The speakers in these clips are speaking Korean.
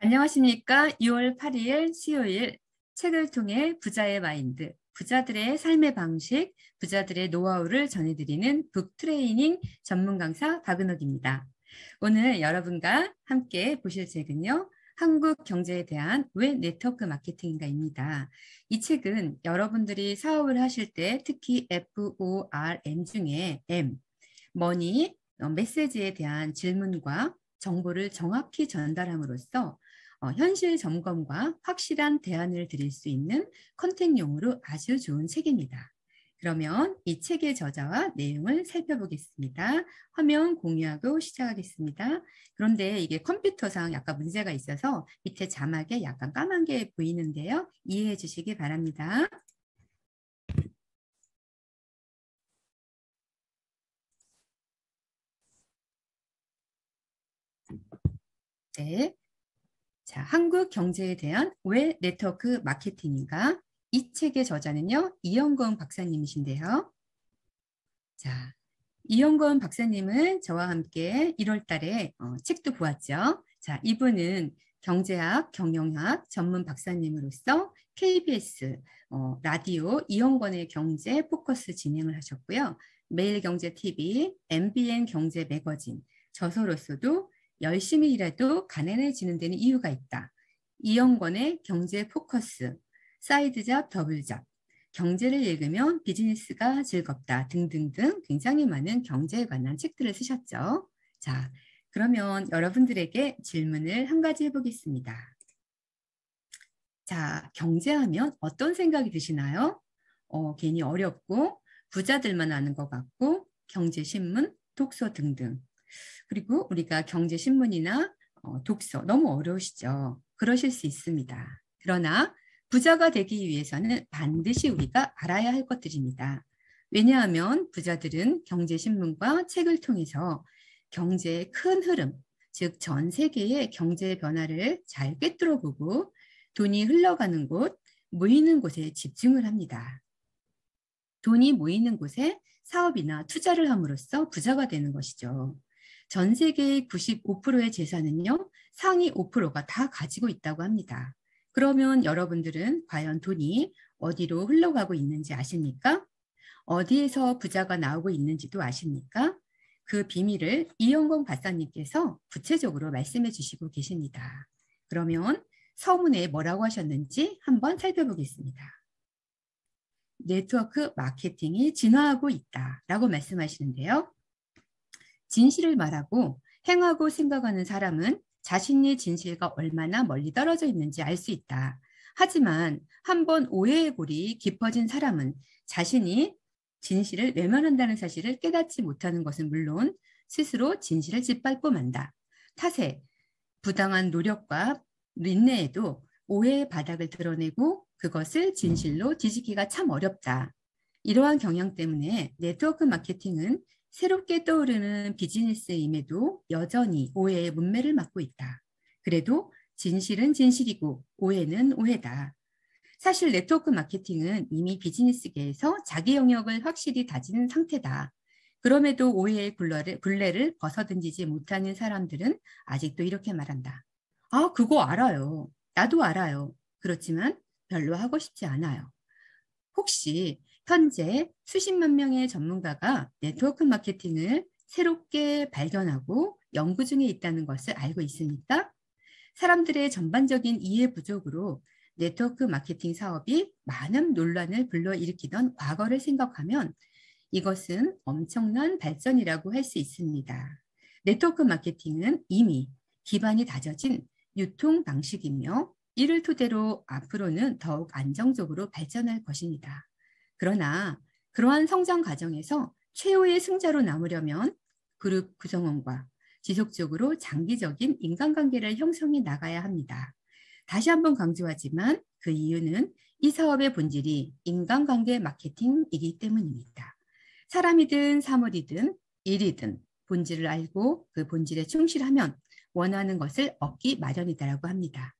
안녕하십니까? 6월 8일 수요일 책을 통해 부자의 마인드, 부자들의 삶의 방식, 부자들의 노하우를 전해드리는 북트레이닝 전문 강사 박은옥입니다. 오늘 여러분과 함께 보실 책은요. 한국 경제에 대한 왜 네트워크 마케팅인가입니다. 이 책은 여러분들이 사업을 하실 때 특히 FORM 중에 M, 머니, 메시지에 대한 질문과 정보를 정확히 전달함으로써 현실 점검과 확실한 대안을 드릴 수 있는 컨텐츠용으로 아주 좋은 책입니다. 그러면 이 책의 저자와 내용을 살펴보겠습니다. 화면 공유하고 시작하겠습니다. 그런데 이게 컴퓨터상 약간 문제가 있어서 밑에 자막에 약간 까만 게 보이는데요. 이해해 주시기 바랍니다. 네. 자, 한국 경제에 대한 왜 네트워크 마케팅인가? 이 책의 저자는요, 이영건 박사님이신데요. 자, 이영건 박사님은 저와 함께 1월 달에 책도 보았죠. 자, 이분은 경제학, 경영학 전문 박사님으로서 KBS 라디오 이영건의 경제 포커스 진행을 하셨고요. 매일경제TV, MBN 경제 매거진, 저서로서도 열심히 일해도 가난해지는 데는 이유가 있다. 이영건의 경제 포커스, 사이드잡, 더블잡, 경제를 읽으면 비즈니스가 즐겁다 등등등 굉장히 많은 경제에 관한 책들을 쓰셨죠. 자, 그러면 여러분들에게 질문을 한 가지 해보겠습니다. 자, 경제하면 어떤 생각이 드시나요? 괜히 어렵고 부자들만 아는 것 같고 경제신문, 독서 등등. 그리고 우리가 경제신문이나 독서 너무 어려우시죠? 그러실 수 있습니다. 그러나 부자가 되기 위해서는 반드시 우리가 알아야 할 것들입니다. 왜냐하면 부자들은 경제신문과 책을 통해서 경제의 큰 흐름, 즉 전 세계의 경제 변화를 잘 꿰뚫어보고 돈이 흘러가는 곳, 모이는 곳에 집중을 합니다. 돈이 모이는 곳에 사업이나 투자를 함으로써 부자가 되는 것이죠. 전 세계의 95%의 재산은요, 상위 5%가 다 가지고 있다고 합니다. 그러면 여러분들은 과연 돈이 어디로 흘러가고 있는지 아십니까? 어디에서 부자가 나오고 있는지도 아십니까? 그 비밀을 이영건 박사님께서 구체적으로 말씀해 주시고 계십니다. 그러면 서문에 뭐라고 하셨는지 한번 살펴보겠습니다. 네트워크 마케팅이 진화하고 있다라고 말씀하시는데요. 진실을 말하고 행하고 생각하는 사람은 자신의 진실과 얼마나 멀리 떨어져 있는지 알 수 있다. 하지만 한번 오해의 골이 깊어진 사람은 자신이 진실을 외면한다는 사실을 깨닫지 못하는 것은 물론 스스로 진실을 짓밟고 만다. 탓에 부당한 노력과 인내에도 오해의 바닥을 드러내고 그것을 진실로 뒤집기가 참 어렵다. 이러한 경향 때문에 네트워크 마케팅은 새롭게 떠오르는 비즈니스임에도 여전히 오해의 문매를 맞고 있다. 그래도 진실은 진실이고 오해는 오해다. 사실 네트워크 마케팅은 이미 비즈니스계에서 자기 영역을 확실히 다진 상태다. 그럼에도 오해의 굴레를 벗어던지지 못하는 사람들은 아직도 이렇게 말한다. 아, 그거 알아요. 나도 알아요. 그렇지만 별로 하고 싶지 않아요. 혹시 현재 수십만 명의 전문가가 네트워크 마케팅을 새롭게 발견하고 연구 중에 있다는 것을 알고 있습니까? 사람들의 전반적인 이해 부족으로 네트워크 마케팅 사업이 많은 논란을 불러일으키던 과거를 생각하면 이것은 엄청난 발전이라고 할 수 있습니다. 네트워크 마케팅은 이미 기반이 다져진 유통 방식이며 이를 토대로 앞으로는 더욱 안정적으로 발전할 것입니다. 그러나 그러한 성장 과정에서 최후의 승자로 남으려면 그룹 구성원과 지속적으로 장기적인 인간관계를 형성해 나가야 합니다. 다시 한번 강조하지만 그 이유는 이 사업의 본질이 인간관계 마케팅이기 때문입니다. 사람이든 사물이든 일이든 본질을 알고 그 본질에 충실하면 원하는 것을 얻기 마련이다라고 합니다.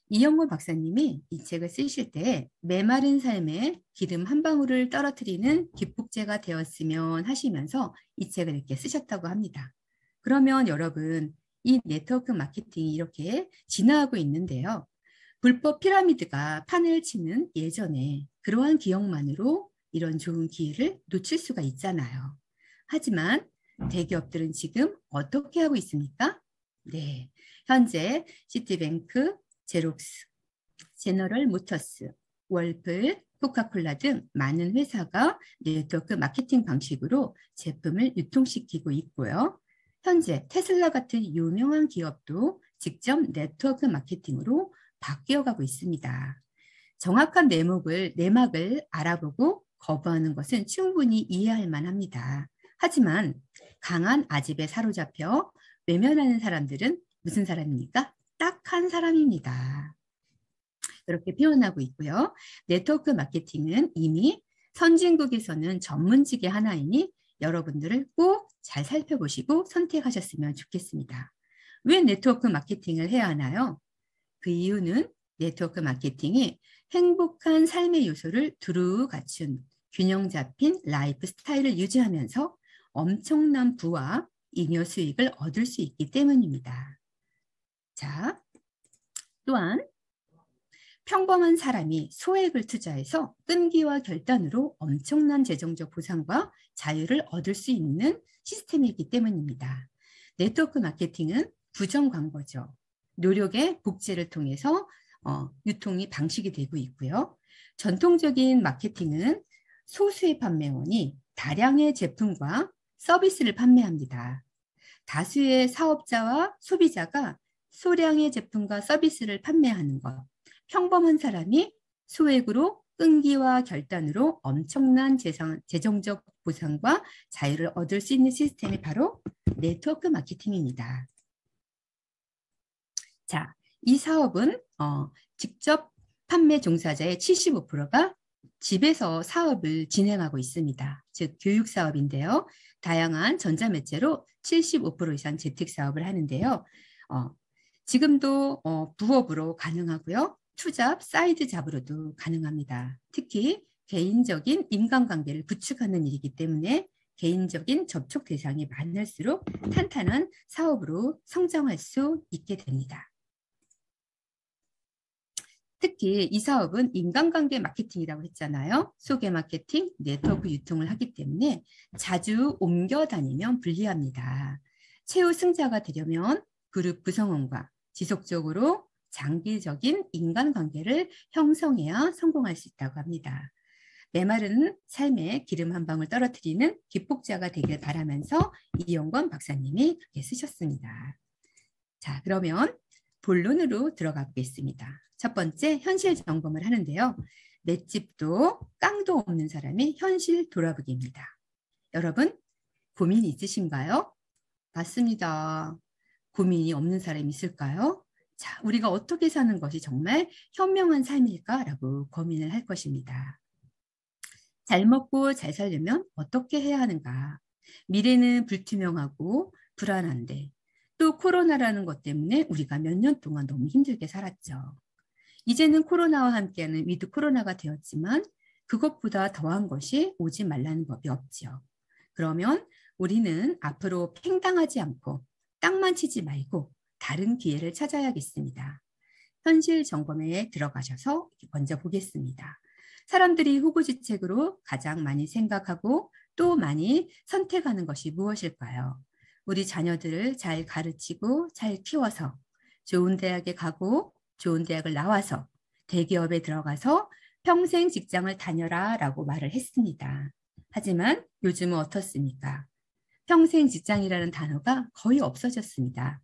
이영건 박사님이 이 책을 쓰실 때 메마른 삶에 기름 한 방울을 떨어뜨리는 기폭제가 되었으면 하시면서 이 책을 이렇게 쓰셨다고 합니다. 그러면 여러분, 이 네트워크 마케팅이 이렇게 진화하고 있는데요. 불법 피라미드가 판을 치는 예전에 그러한 기억만으로 이런 좋은 기회를 놓칠 수가 있잖아요. 하지만 대기업들은 지금 어떻게 하고 있습니까? 네, 현재 시티뱅크, 제록스, 제너럴 모터스, 월플, 코카콜라 등 많은 회사가 네트워크 마케팅 방식으로 제품을 유통시키고 있고요. 현재 테슬라 같은 유명한 기업도 직접 네트워크 마케팅으로 바뀌어가고 있습니다. 정확한 내막을 알아보고 거부하는 것은 충분히 이해할 만합니다. 하지만 강한 아집에 사로잡혀 외면하는 사람들은 무슨 사람입니까? 딱한 사람입니다. 이렇게 표현하고 있고요. 네트워크 마케팅은 이미 선진국에서는 전문직의 하나이니 여러분들을 꼭 잘 살펴보시고 선택하셨으면 좋겠습니다. 왜 네트워크 마케팅을 해야 하나요? 그 이유는 네트워크 마케팅이 행복한 삶의 요소를 두루 갖춘 균형 잡힌 라이프 스타일을 유지하면서 엄청난 부와 잉여 수익을 얻을 수 있기 때문입니다. 자, 또한 평범한 사람이 소액을 투자해서 끈기와 결단으로 엄청난 재정적 보상과 자유를 얻을 수 있는 시스템이기 때문입니다. 네트워크 마케팅은 부정 광고죠. 노력의 복제를 통해서 유통이 방식이 되고 있고요. 전통적인 마케팅은 소수의 판매원이 다량의 제품과 서비스를 판매합니다. 다수의 사업자와 소비자가 소량의 제품과 서비스를 판매하는 것. 평범한 사람이 소액으로 끈기와 결단으로 엄청난 재정적 보상과 자유를 얻을 수 있는 시스템이 바로 네트워크 마케팅입니다. 자, 이 사업은 직접 판매 종사자의 75%가 집에서 사업을 진행하고 있습니다. 즉 교육 사업인데요. 다양한 전자매체로 75% 이상 재택 사업을 하는데요. 지금도 부업으로 가능하고요. 투잡, 사이드 잡으로도 가능합니다. 특히 개인적인 인간관계를 구축하는 일이기 때문에 개인적인 접촉 대상이 많을수록 탄탄한 사업으로 성장할 수 있게 됩니다. 특히 이 사업은 인간관계 마케팅이라고 했잖아요. 소개 마케팅, 네트워크 유통을 하기 때문에 자주 옮겨 다니면 불리합니다. 최후 승자가 되려면 그룹 구성원과 지속적으로 장기적인 인간관계를 형성해야 성공할 수 있다고 합니다. 메마른 삶에 기름 한 방울 떨어뜨리는 기폭제가 되길 바라면서 이용건 박사님이 그렇게 쓰셨습니다. 자, 그러면 본론으로 들어가 보겠습니다. 첫 번째, 현실 점검을 하는데요. 맷집도 깡도 없는 사람의 현실 돌아보기입니다. 여러분, 고민 있으신가요? 맞습니다. 고민이 없는 사람이 있을까요? 자, 우리가 어떻게 사는 것이 정말 현명한 삶일까라고 고민을 할 것입니다. 잘 먹고 잘 살려면 어떻게 해야 하는가? 미래는 불투명하고 불안한데 또 코로나라는 것 때문에 우리가 몇 년 동안 너무 힘들게 살았죠. 이제는 코로나와 함께하는 위드 코로나가 되었지만 그것보다 더한 것이 오지 말라는 법이 없죠. 그러면 우리는 앞으로 팽당하지 않고 땅만 치지 말고 다른 기회를 찾아야겠습니다. 현실 점검에 들어가셔서 먼저 보겠습니다. 사람들이 후보지책으로 가장 많이 생각하고 또 많이 선택하는 것이 무엇일까요? 우리 자녀들을 잘 가르치고 잘 키워서 좋은 대학에 가고 좋은 대학을 나와서 대기업에 들어가서 평생 직장을 다녀라 라고 말을 했습니다. 하지만 요즘은 어떻습니까? 평생 직장이라는 단어가 거의 없어졌습니다.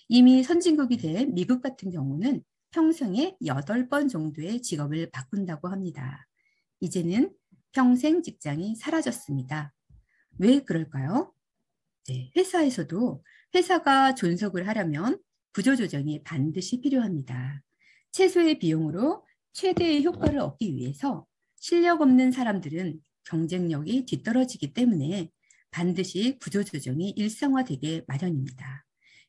이미 선진국이 된 미국 같은 경우는 평생에 8번 정도의 직업을 바꾼다고 합니다. 이제는 평생 직장이 사라졌습니다. 왜 그럴까요? 네, 회사에서도 회사가 존속을 하려면 구조조정이 반드시 필요합니다. 최소의 비용으로 최대의 효과를 얻기 위해서 실력 없는 사람들은 경쟁력이 뒤떨어지기 때문에 반드시 구조조정이 일상화되게 마련입니다.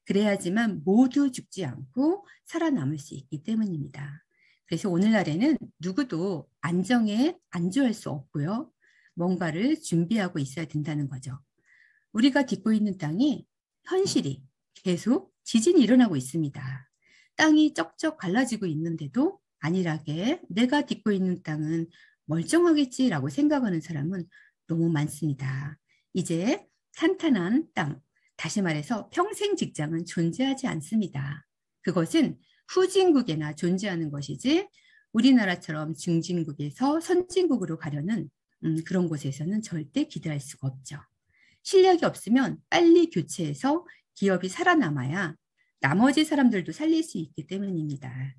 그래야지만 모두 죽지 않고 살아남을 수 있기 때문입니다. 그래서 오늘날에는 누구도 안정에 안주할 수 없고요. 뭔가를 준비하고 있어야 된다는 거죠. 우리가 딛고 있는 땅이 현실이 계속 지진이 일어나고 있습니다. 땅이 쩍쩍 갈라지고 있는데도 안일하게 내가 딛고 있는 땅은 멀쩡하겠지라고 생각하는 사람은 너무 많습니다. 이제 탄탄한 땅, 다시 말해서 평생 직장은 존재하지 않습니다. 그것은 후진국에나 존재하는 것이지 우리나라처럼 중진국에서 선진국으로 가려는 그런 곳에서는 절대 기대할 수가 없죠. 실력이 없으면 빨리 교체해서 기업이 살아남아야 나머지 사람들도 살릴 수 있기 때문입니다.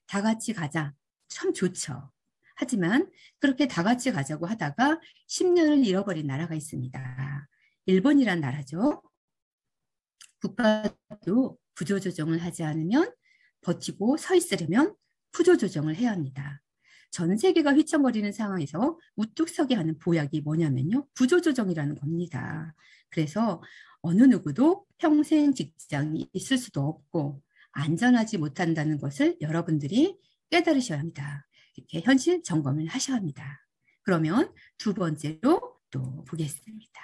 다 같이 가자. 참 좋죠. 하지만 그렇게 다 같이 가자고 하다가 10년을 잃어버린 나라가 있습니다. 일본이란 나라죠. 국가도 구조조정을 하지 않으면 버티고 서 있으려면 구조조정을 해야 합니다. 전 세계가 휘청거리는 상황에서 우뚝 서게 하는 보약이 뭐냐면요. 구조조정이라는 겁니다. 그래서 어느 누구도 평생 직장이 있을 수도 없고 안전하지 못한다는 것을 여러분들이 깨달으셔야 합니다. 이렇게 현실 점검을 하셔야 합니다. 그러면 두 번째로 또 보겠습니다.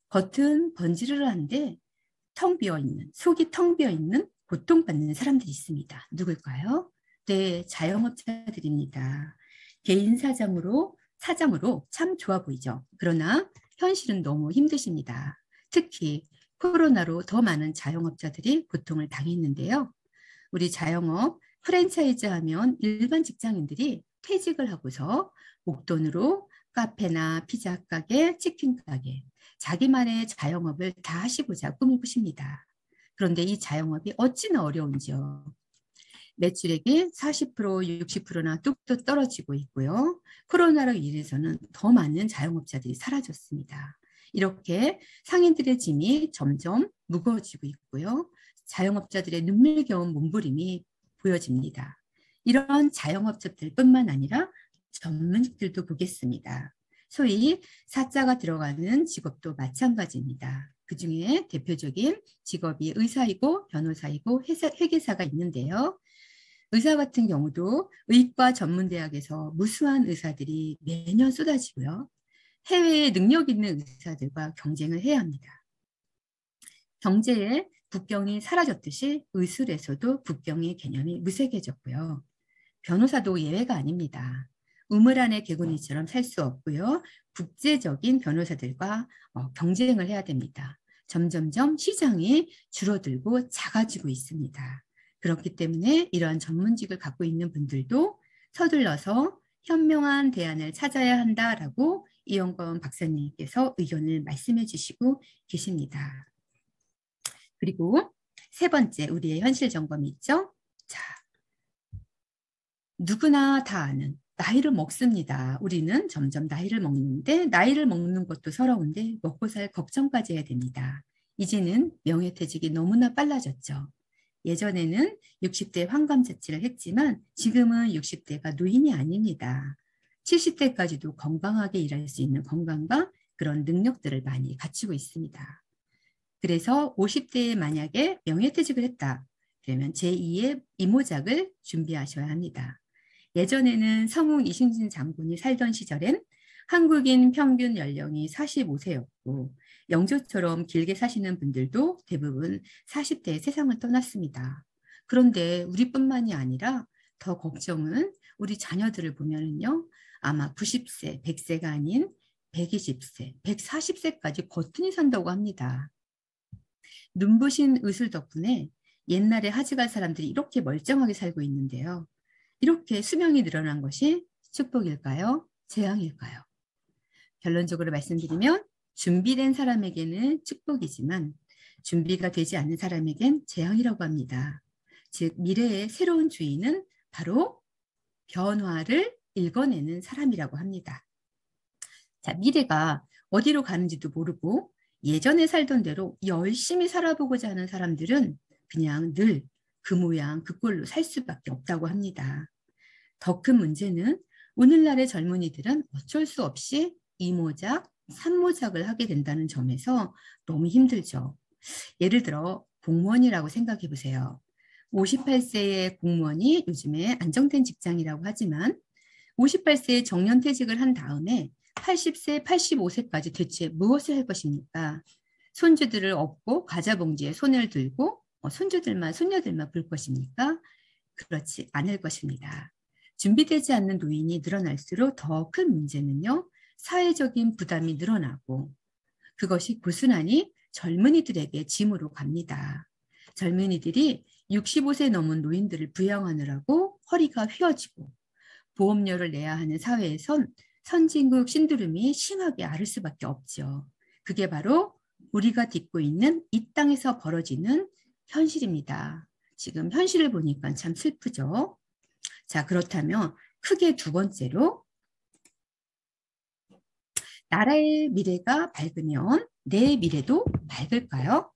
겉은 번지르르한데 텅 비어있는, 속이 텅 비어있는 고통받는 사람들이 있습니다. 누굴까요? 네, 자영업자들입니다. 개인 사장으로 참 좋아 보이죠. 그러나 현실은 너무 힘드십니다. 특히 코로나로 더 많은 자영업자들이 고통을 당했는데요. 우리 자영업 프랜차이즈 하면 일반 직장인들이 퇴직을 하고서 목돈으로 카페나 피자 가게, 치킨 가게, 자기만의 자영업을 다 하시고자 꿈을 꾸십니다. 그런데 이 자영업이 어찌나 어려운지요. 매출액이 40%, 60%나 뚝뚝 떨어지고 있고요. 코로나로 인해서는 더 많은 자영업자들이 사라졌습니다. 이렇게 상인들의 짐이 점점 무거워지고 있고요. 자영업자들의 눈물겨운 몸부림이 보여집니다. 이런 자영업자들뿐만 아니라 전문직들도 보겠습니다. 소위 사자가 들어가는 직업도 마찬가지입니다. 그중에 대표적인 직업이 의사이고 변호사이고 회계사가 있는데요. 의사 같은 경우도 의과 전문대학에서 무수한 의사들이 매년 쏟아지고요. 해외에 능력 있는 의사들과 경쟁을 해야 합니다. 경제에 국경이 사라졌듯이 의술에서도 국경의 개념이 무색해졌고요. 변호사도 예외가 아닙니다. 우물 안의 개구리처럼 살 수 없고요. 국제적인 변호사들과 경쟁을 해야 됩니다. 점점점 시장이 줄어들고 작아지고 있습니다. 그렇기 때문에 이러한 전문직을 갖고 있는 분들도 서둘러서 현명한 대안을 찾아야 한다라고 이영건 박사님께서 의견을 말씀해 주시고 계십니다. 그리고 세 번째 우리의 현실 점검이 있죠. 자, 누구나 다 아는 나이를 먹습니다. 우리는 점점 나이를 먹는데 나이를 먹는 것도 서러운데 먹고 살 걱정까지 해야 됩니다. 이제는 명예퇴직이 너무나 빨라졌죠. 예전에는 60대 환갑잔치를 했지만 지금은 60대가 노인이 아닙니다. 70대까지도 건강하게 일할 수 있는 건강과 그런 능력들을 많이 갖추고 있습니다. 그래서 50대에 만약에 명예퇴직을 했다. 그러면 제2의 이모작을 준비하셔야 합니다. 예전에는 성웅 이순신 장군이 살던 시절엔 한국인 평균 연령이 45세였고 영조처럼 길게 사시는 분들도 대부분 40대에 세상을 떠났습니다. 그런데 우리뿐만이 아니라 더 걱정은 우리 자녀들을 보면은요. 아마 90세, 100세가 아닌 120세, 140세까지 거뜬히 산다고 합니다. 눈부신 의술 덕분에 옛날에 하지갈 사람들이 이렇게 멀쩡하게 살고 있는데요. 이렇게 수명이 늘어난 것이 축복일까요? 재앙일까요? 결론적으로 말씀드리면 준비된 사람에게는 축복이지만 준비가 되지 않는 사람에겐 재앙이라고 합니다. 즉 미래의 새로운 주인은 바로 변화를 읽어내는 사람이라고 합니다. 자, 미래가 어디로 가는지도 모르고 예전에 살던 대로 열심히 살아보고자 하는 사람들은 그냥 늘 그 모양 그 꼴로 살 수밖에 없다고 합니다. 더 큰 문제는 오늘날의 젊은이들은 어쩔 수 없이 이모작, 삼모작을 하게 된다는 점에서 너무 힘들죠. 예를 들어 공무원이라고 생각해 보세요. 58세의 공무원이 요즘에 안정된 직장이라고 하지만 58세에 정년퇴직을 한 다음에 80세, 85세까지 대체 무엇을 할 것입니까? 손주들을 업고 과자 봉지에 손을 들고 손주들만 손녀들만 볼 것입니까? 그렇지 않을 것입니다. 준비되지 않는 노인이 늘어날수록 더 큰 문제는요. 사회적인 부담이 늘어나고 그것이 고스란히 젊은이들에게 짐으로 갑니다. 젊은이들이 65세 넘은 노인들을 부양하느라고 허리가 휘어지고 보험료를 내야 하는 사회에선 선진국 신드롬이 심하게 앓을 수밖에 없죠. 그게 바로 우리가 딛고 있는 이 땅에서 벌어지는 현실입니다. 지금 현실을 보니까 참 슬프죠. 자, 그렇다면 크게 두 번째로 나라의 미래가 밝으면 내 미래도 밝을까요?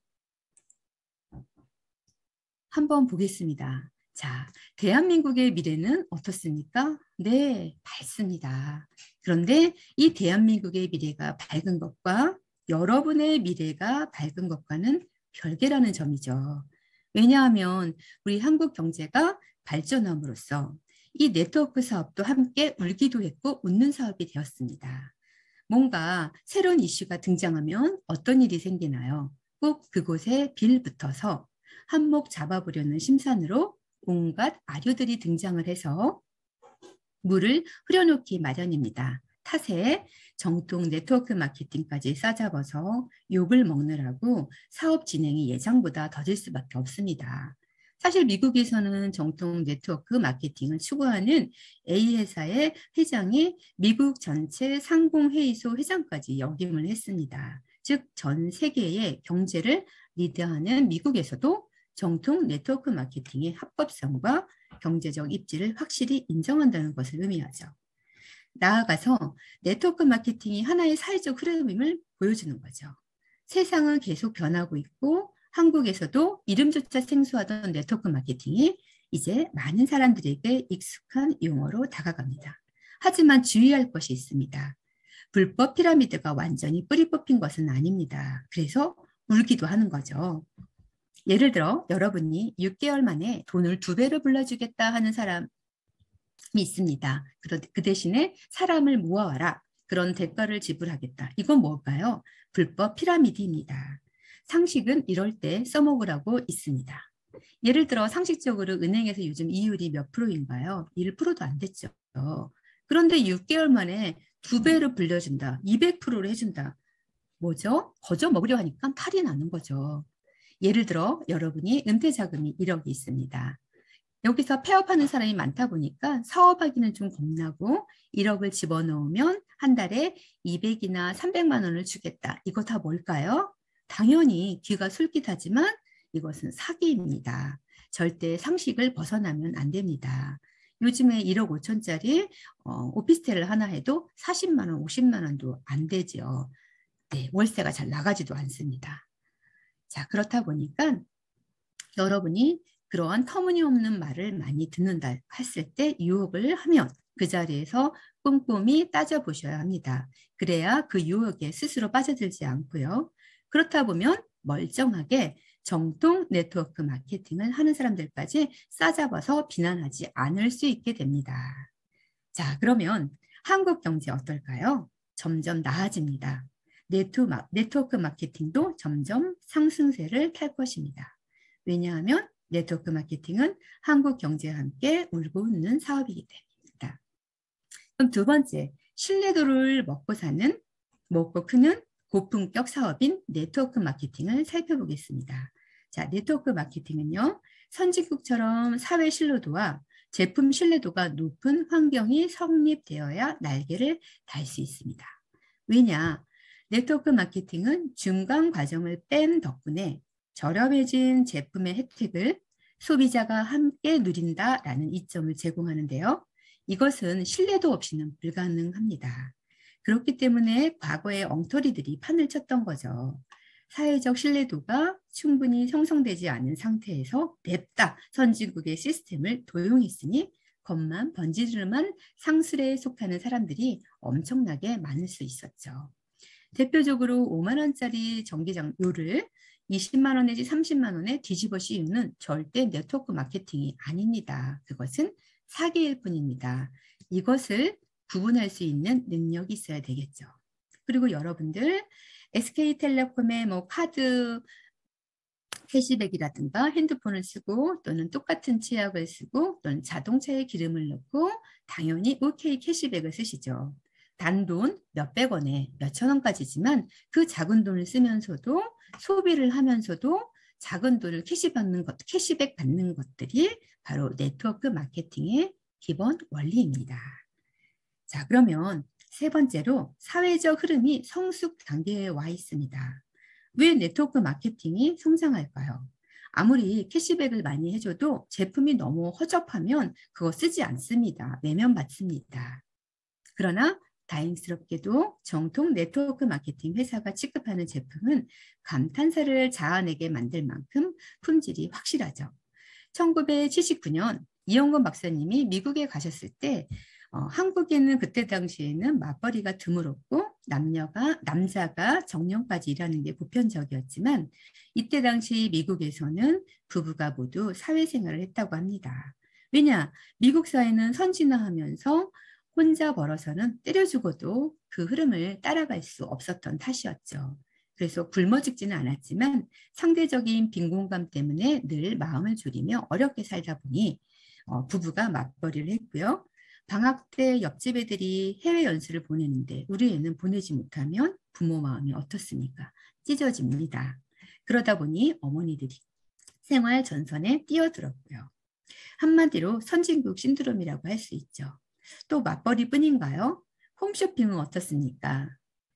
한번 보겠습니다. 자, 대한민국의 미래는 어떻습니까? 네, 밝습니다. 그런데 이 대한민국의 미래가 밝은 것과 여러분의 미래가 밝은 것과는 별개라는 점이죠. 왜냐하면 우리 한국 경제가 발전함으로써 이 네트워크 사업도 함께 울기도 했고 웃는 사업이 되었습니다. 뭔가 새로운 이슈가 등장하면 어떤 일이 생기나요? 꼭 그곳에 빌붙어서 한몫 잡아보려는 심산으로 온갖 아류들이 등장을 해서 물을 흐려놓기 마련입니다. 탓에 정통 네트워크 마케팅까지 싸잡아서 욕을 먹느라고 사업 진행이 예상보다 더딜 수밖에 없습니다. 사실 미국에서는 정통 네트워크 마케팅을 추구하는 A회사의 회장이 미국 전체 상공회의소 회장까지 역임을 했습니다. 즉, 전 세계의 경제를 리드하는 미국에서도 정통 네트워크 마케팅의 합법성과 경제적 입지를 확실히 인정한다는 것을 의미하죠. 나아가서 네트워크 마케팅이 하나의 사회적 흐름임을 보여주는 거죠. 세상은 계속 변하고 있고 한국에서도 이름조차 생소하던 네트워크 마케팅이 이제 많은 사람들에게 익숙한 용어로 다가갑니다. 하지만 주의할 것이 있습니다. 불법 피라미드가 완전히 뿌리 뽑힌 것은 아닙니다. 그래서 울기도 하는 거죠. 예를 들어 여러분이 6개월 만에 돈을 2배로 불러주겠다 하는 사람이 있습니다. 그 대신에 사람을 모아와라. 그런 대가를 지불하겠다. 이건 뭘까요? 불법 피라미드입니다. 상식은 이럴 때 써먹으라고 있습니다. 예를 들어 상식적으로 은행에서 요즘 이율이 몇 프로인가요? 1%도 안 됐죠. 그런데 6개월 만에 2배로 불려준다. 200%로 해준다. 뭐죠? 거저 먹으려 하니까 탈이 나는 거죠. 예를 들어 여러분이 은퇴 자금이 1억이 있습니다. 여기서 폐업하는 사람이 많다 보니까 사업하기는 좀 겁나고 1억을 집어넣으면 한 달에 200이나 300만 원을 주겠다. 이거 다 뭘까요? 당연히 귀가 솔깃하지만 이것은 사기입니다. 절대 상식을 벗어나면 안 됩니다. 요즘에 1억 5천짜리 오피스텔을 하나 해도 40만 원, 50만 원도 안 되죠. 네, 월세가 잘 나가지도 않습니다. 자, 그렇다 보니까 여러분이 그러한 터무니없는 말을 많이 듣는다 했을 때 유혹을 하면 그 자리에서 꼼꼼히 따져보셔야 합니다. 그래야 그 유혹에 스스로 빠져들지 않고요. 그렇다 보면 멀쩡하게 정통 네트워크 마케팅을 하는 사람들까지 싸잡아서 비난하지 않을 수 있게 됩니다. 자, 그러면 한국 경제 어떨까요? 점점 나아집니다. 네트워크 마케팅도 점점 상승세를 탈 것입니다. 왜냐하면 네트워크 마케팅은 한국 경제와 함께 울고 웃는 사업이기 때문입니다. 그럼 두 번째, 신뢰도를 먹고 크는 고품격 사업인 네트워크 마케팅을 살펴보겠습니다. 자, 네트워크 마케팅은요, 선진국처럼 사회 신뢰도와 제품 신뢰도가 높은 환경이 성립되어야 날개를 달 수 있습니다. 왜냐? 네트워크 마케팅은 중간 과정을 뺀 덕분에 저렴해진 제품의 혜택을 소비자가 함께 누린다라는 이점을 제공하는데요. 이것은 신뢰도 없이는 불가능합니다. 그렇기 때문에 과거의 엉터리들이 판을 쳤던 거죠. 사회적 신뢰도가 충분히 형성되지 않은 상태에서 냅다 선진국의 시스템을 도용했으니 겉만 번지르르만 상술에 속하는 사람들이 엄청나게 많을 수 있었죠. 대표적으로 5만 원짜리 전기장료를 20만 원 내지 30만 원에 뒤집어 씌우는 절대 네트워크 마케팅이 아닙니다. 그것은 사기일 뿐입니다. 이것을 구분할 수 있는 능력이 있어야 되겠죠. 그리고 여러분들 SK텔레콤의 뭐 카드 캐시백이라든가 핸드폰을 쓰고 또는 똑같은 치약을 쓰고 또는 자동차에 기름을 넣고 당연히 OK 캐시백을 쓰시죠. 단돈 몇백 원에 몇천 원까지지만 그 작은 돈을 쓰면서도 소비를 하면서도 작은 돈을 캐시백 받는 것들이 바로 네트워크 마케팅의 기본 원리입니다. 자, 그러면 세 번째로 사회적 흐름이 성숙 단계에 와 있습니다. 왜 네트워크 마케팅이 성장할까요? 아무리 캐시백을 많이 해줘도 제품이 너무 허접하면 그거 쓰지 않습니다. 외면받습니다. 그러나 다행스럽게도 정통 네트워크 마케팅 회사가 취급하는 제품은 감탄사를 자아내게 만들 만큼 품질이 확실하죠. 1979년 이영건 박사님이 미국에 가셨을 때 한국에는 그때 당시에는 맞벌이가 드물었고 남자가 정년까지 일하는 게 보편적이었지만 이때 당시 미국에서는 부부가 모두 사회생활을 했다고 합니다. 왜냐? 미국 사회는 선진화하면서 혼자 벌어서는 때려 죽어도 그 흐름을 따라갈 수 없었던 탓이었죠. 그래서 굶어 죽지는 않았지만 상대적인 빈곤감 때문에 늘 마음을 졸이며 어렵게 살다 보니 부부가 맞벌이를 했고요. 방학 때 옆집 애들이 해외 연수를 보내는데 우리 애는 보내지 못하면 부모 마음이 어떻습니까? 찢어집니다. 그러다 보니 어머니들이 생활 전선에 뛰어들었고요. 한마디로 선진국 신드롬이라고 할 수 있죠. 또 맞벌이뿐인가요? 홈쇼핑은 어떻습니까?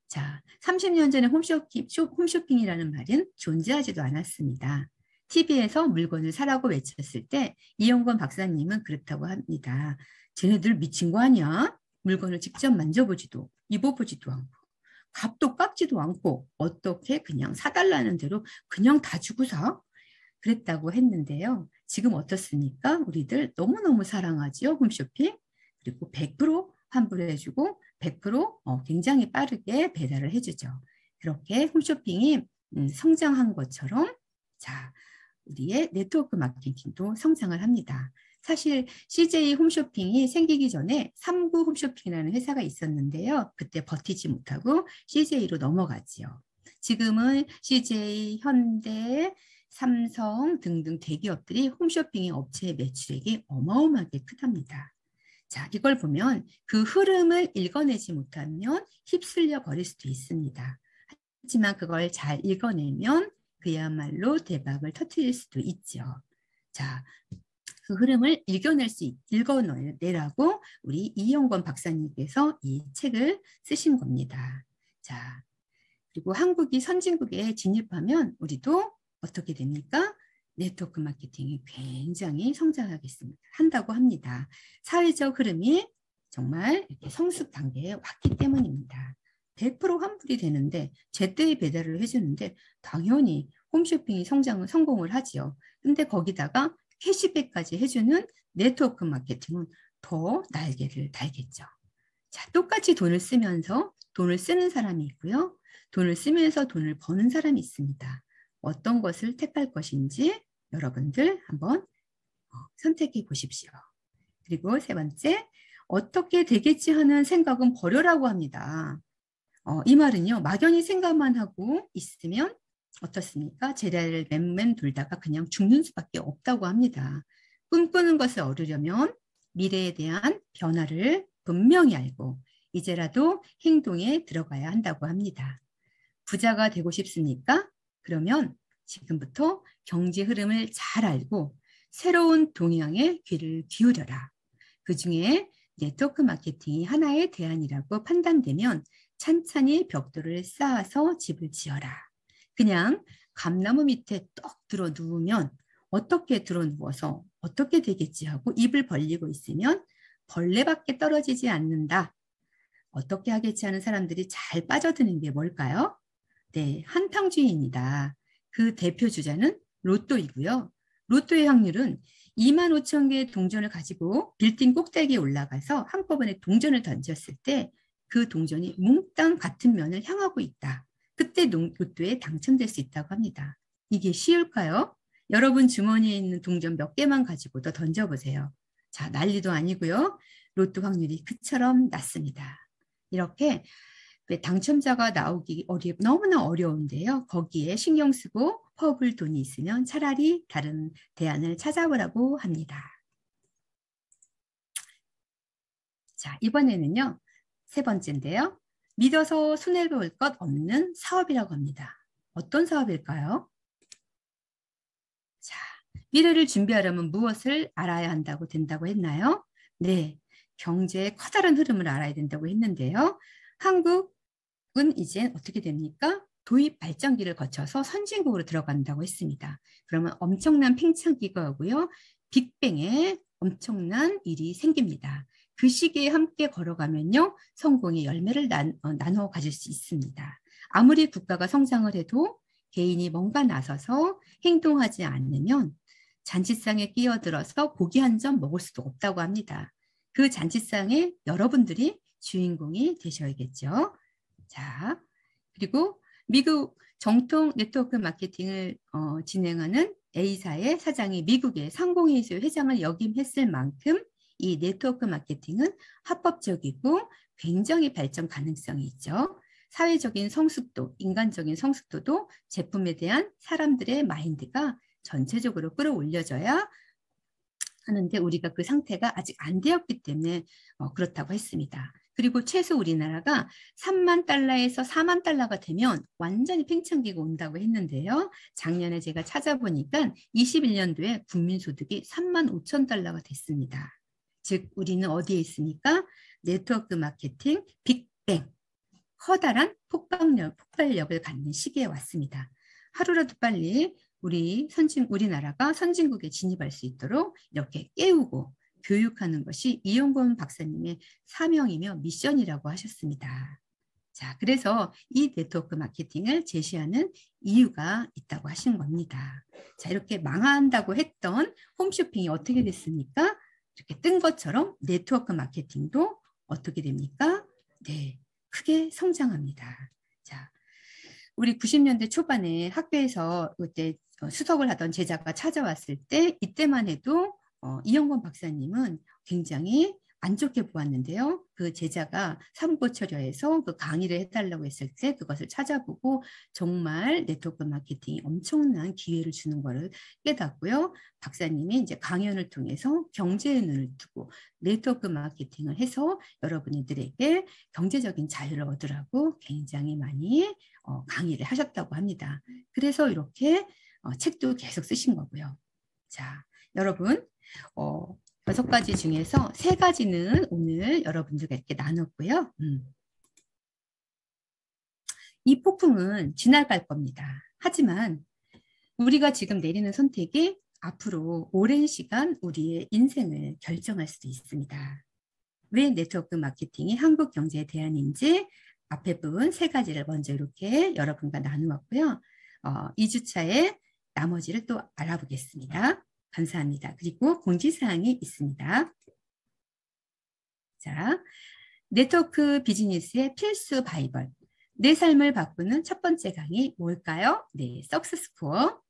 자, 30년 전에 홈쇼핑이라는 말은 존재하지도 않았습니다. TV에서 물건을 사라고 외쳤을 때 이영건 박사님은 그렇다고 합니다. 쟤네들 미친 거 아니야? 물건을 직접 만져보지도 입어보지도 않고 값도 깎지도 않고 어떻게 그냥 사달라는 대로 그냥 다 주고 사? 그랬다고 했는데요. 지금 어떻습니까? 우리들 너무너무 사랑하지요, 홈쇼핑. 그리고 100% 환불을 해주고 100% 굉장히 빠르게 배달을 해주죠. 그렇게 홈쇼핑이 성장한 것처럼 자, 우리의 네트워크 마케팅도 성장을 합니다. 사실 CJ 홈쇼핑이 생기기 전에 3구 홈쇼핑이라는 회사가 있었는데요. 그때 버티지 못하고 CJ로 넘어갔지요. 지금은 CJ, 현대, 삼성 등등 대기업들이 홈쇼핑의 업체의 매출액이 어마어마하게 크답니다. 자, 이걸 보면 그 흐름을 읽어내지 못하면 휩쓸려 버릴 수도 있습니다. 하지만 그걸 잘 읽어내면 그야말로 대박을 터뜨릴 수도 있죠. 자, 그 흐름을 읽어내라고 우리 이영건 박사님께서 이 책을 쓰신 겁니다. 자, 그리고 한국이 선진국에 진입하면 우리도 어떻게 됩니까? 네트워크 마케팅이 굉장히 성장하겠습니다. 한다고 합니다. 사회적 흐름이 정말 이렇게 성숙 단계에 왔기 때문입니다. 100% 환불이 되는데 제때에 배달을 해주는데 당연히 홈쇼핑이 성공을 하지요. 근데 거기다가 캐시백까지 해주는 네트워크 마케팅은 더 날개를 달겠죠. 자, 똑같이 돈을 쓰면서 돈을 쓰는 사람이 있고요. 돈을 쓰면서 돈을 버는 사람이 있습니다. 어떤 것을 택할 것인지 여러분들 한번 선택해 보십시오. 그리고 세 번째, 어떻게 되겠지 하는 생각은 버려라고 합니다. 이 말은요, 막연히 생각만 하고 있으면 어떻습니까? 제자리를 맴맴 돌다가 그냥 죽는 수밖에 없다고 합니다. 꿈꾸는 것을 얻으려면 미래에 대한 변화를 분명히 알고 이제라도 행동에 들어가야 한다고 합니다. 부자가 되고 싶습니까? 그러면 지금부터 경제 흐름을 잘 알고 새로운 동향에 귀를 기울여라. 그중에 네트워크 마케팅이 하나의 대안이라고 판단되면 찬찬히 벽돌을 쌓아서 집을 지어라. 그냥 감나무 밑에 떡 들어 누우면 어떻게 들어 누워서 어떻게 되겠지 하고 입을 벌리고 있으면 벌레밖에 떨어지지 않는다. 어떻게 하겠지 하는 사람들이 잘 빠져드는 게 뭘까요? 네, 한탕주의입니다. 그 대표 주자는 로또이고요. 로또의 확률은 2만 5천 개의 동전을 가지고 빌딩 꼭대기에 올라가서 한꺼번에 동전을 던졌을 때 그 동전이 몽땅 같은 면을 향하고 있다. 그때 로또에 당첨될 수 있다고 합니다. 이게 쉬울까요? 여러분 주머니에 있는 동전 몇 개만 가지고도 던져보세요. 자, 난리도 아니고요. 로또 확률이 그처럼 낮습니다. 이렇게 왜 당첨자가 나오기 너무나 어려운데요. 거기에 신경 쓰고 퍼볼 돈이 있으면 차라리 다른 대안을 찾아보라고 합니다. 자, 이번에는요. 세 번째인데요. 믿어서 손해볼 것 없는 사업이라고 합니다. 어떤 사업일까요? 자, 미래를 준비하려면 무엇을 알아야 된다고 했나요? 네, 경제의 커다란 흐름을 알아야 된다고 했는데요. 한국은 이제 어떻게 됩니까? 도입 발전기를 거쳐서 선진국으로 들어간다고 했습니다. 그러면 엄청난 팽창기가 오고요. 빅뱅에 엄청난 일이 생깁니다. 그 시기에 함께 걸어가면요. 성공의 열매를 나눠 가질 수 있습니다. 아무리 국가가 성장을 해도 개인이 뭔가 나서서 행동하지 않으면 잔치상에 끼어들어서 고기 한 점 먹을 수도 없다고 합니다. 그 잔치상에 여러분들이 주인공이 되셔야겠죠. 자, 그리고 미국 정통 네트워크 마케팅을 진행하는 A사의 사장이 미국의 상공회의소 회장을 역임했을 만큼 이 네트워크 마케팅은 합법적이고 굉장히 발전 가능성이 있죠. 사회적인 성숙도, 인간적인 성숙도도 제품에 대한 사람들의 마인드가 전체적으로 끌어올려져야 하는데 우리가 그 상태가 아직 안 되었기 때문에 그렇다고 했습니다. 그리고 최소 우리나라가 3만 달러에서 4만 달러가 되면 완전히 팽창기가 온다고 했는데요. 작년에 제가 찾아보니까 21년도에 국민소득이 3만 5천 달러가 됐습니다. 즉 우리는 어디에 있습니까? 네트워크 마케팅 빅뱅, 커다란 폭발력을 갖는 시기에 왔습니다. 하루라도 빨리 우리나라가 선진국에 진입할 수 있도록 이렇게 깨우고 교육하는 것이 이용건 박사님의 사명이며 미션이라고 하셨습니다. 자, 그래서 이 네트워크 마케팅을 제시하는 이유가 있다고 하신 겁니다. 자, 이렇게 망한다고 했던 홈쇼핑이 어떻게 됐습니까? 이렇게 뜬 것처럼 네트워크 마케팅도 어떻게 됩니까? 네, 크게 성장합니다. 자, 우리 90년대 초반에 학교에서 그때 수석을 하던 제자가 찾아왔을 때 이때만 해도 이영건 박사님은 굉장히 안 좋게 보았는데요. 그 제자가 삼고초려해서 그 강의를 해달라고 했을 때 그것을 찾아보고 정말 네트워크 마케팅이 엄청난 기회를 주는 것을 깨닫고요. 박사님이 이제 강연을 통해서 경제의 눈을 뜨고 네트워크 마케팅을 해서 여러분들에게 경제적인 자유를 얻으라고 굉장히 많이 강의를 하셨다고 합니다. 그래서 이렇게 책도 계속 쓰신 거고요. 자, 여러분 6가지 중에서 3가지는 오늘 여러분들과 이렇게 나눴고요. 이 폭풍은 지나갈 겁니다. 하지만 우리가 지금 내리는 선택이 앞으로 오랜 시간 우리의 인생을 결정할 수도 있습니다. 왜 네트워크 마케팅이 한국 경제에 대안인지 앞에 부분 3가지를 먼저 이렇게 여러분과 나누었고요. 2주차에 나머지를 또 알아보겠습니다. 감사합니다. 그리고 공지사항이 있습니다. 자, 네트워크 비즈니스의 필수 바이벌. 내 삶을 바꾸는 첫 번째 강의 뭘까요? 네, 석세스코어.